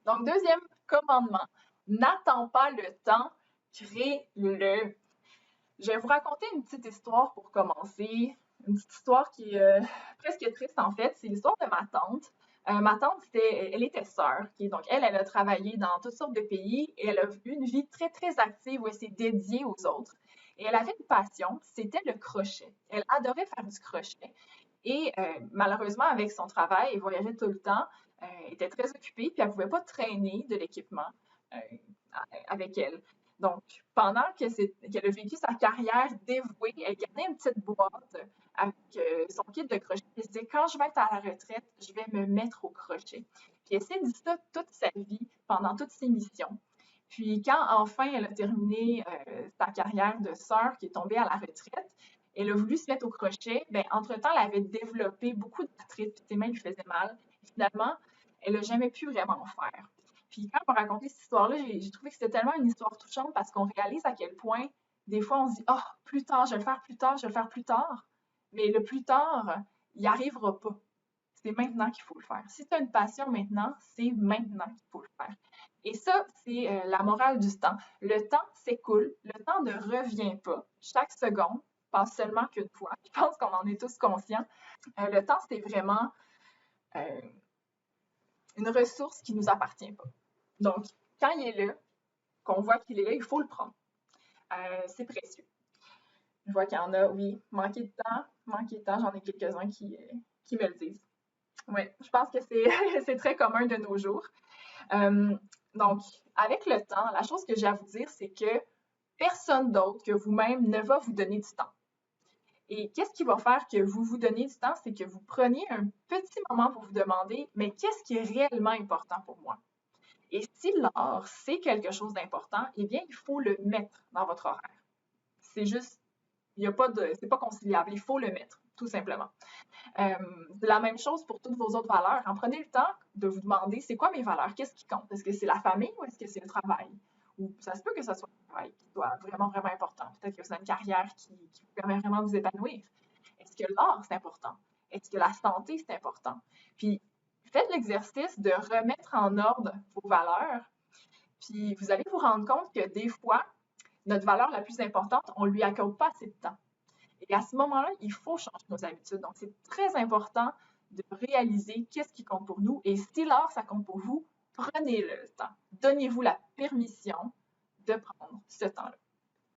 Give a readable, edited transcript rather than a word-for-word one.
Donc, deuxième commandement, n'attends pas le temps, crée-le. Je vais vous raconter une petite histoire pour commencer. Une petite histoire qui est presque triste en fait. C'est l'histoire de ma tante. Ma tante, elle était sœur. Donc, elle a travaillé dans toutes sortes de pays et elle a eu une vie très, très active où elle s'est dédiée aux autres. Et elle avait une passion, c'était le crochet. Elle adorait faire du crochet. Et malheureusement, avec son travail, elle voyageait tout le temps, elle était très occupée, puis elle ne pouvait pas traîner de l'équipement euh, avec elle. Donc, pendant qu'elle a vécu sa carrière dévouée, elle gardait une petite boîte avec son kit de crochet. Elle se disait, quand je vais être à la retraite, je vais me mettre au crochet. Puis elle s'est dit ça toute sa vie, pendant toutes ses missions. Puis quand enfin elle a terminé sa carrière de sœur qui est tombée à la retraite, elle a voulu se mettre au crochet. Bien, entre-temps, elle avait développé beaucoup d'arthrite, puis ses mains lui faisaient mal. Et finalement, elle n'a jamais pu vraiment en faire. Puis quand on m'a raconté cette histoire-là, j'ai trouvé que c'était tellement une histoire touchante parce qu'on réalise à quel point, des fois, on se dit, oh, plus tard, je vais le faire plus tard, je vais le faire plus tard. Mais le plus tard, il n'y arrivera pas. C'est maintenant qu'il faut le faire. Si tu as une passion maintenant, c'est maintenant qu'il faut le faire. Et ça, c'est la morale du temps. Le temps s'écoule, le temps ne revient pas. Chaque seconde passe seulement qu'une fois. Je pense qu'on en est tous conscients. Le temps, c'est vraiment euh, une ressource qui ne nous appartient pas. Donc, quand il est là, qu'on voit qu'il est là, il faut le prendre. C'est précieux. Je vois qu'il y en a, oui, manquer de temps, j'en ai quelques-uns qui me le disent. Oui, je pense que c'est très commun de nos jours. Euh, donc, avec le temps, la chose que j'ai à vous dire, c'est que personne d'autre que vous-même ne va vous donner du temps. Et qu'est-ce qui va faire que vous vous donnez du temps? C'est que vous preniez un petit moment pour vous demander, mais qu'est-ce qui est réellement important pour moi? Et si l'art, c'est quelque chose d'important, eh bien, il faut le mettre dans votre horaire. C'est juste, il n'y a pas de, c'est pas conciliable, il faut le mettre, tout simplement. C'est la même chose pour toutes vos autres valeurs. En prenez le temps de vous demander, c'est quoi mes valeurs? Qu'est-ce qui compte? Est-ce que c'est la famille ou est-ce que c'est le travail? Ou ça se peut que ce soit le travail qui soit vraiment, vraiment important. Peut-être que vous avez une carrière qui vous permet vraiment de vous épanouir. Est-ce que l'art, c'est important? Est-ce que la santé, c'est important? Puis, faites l'exercice de remettre en ordre vos valeurs, puis vous allez vous rendre compte que des fois, notre valeur la plus importante, on ne lui accorde pas assez de temps. Et à ce moment-là, il faut changer nos habitudes. Donc, c'est très important de réaliser qu'est-ce qui compte pour nous. Et si l'art, ça compte pour vous, prenez le temps. Donnez-vous la permission de prendre ce temps-là.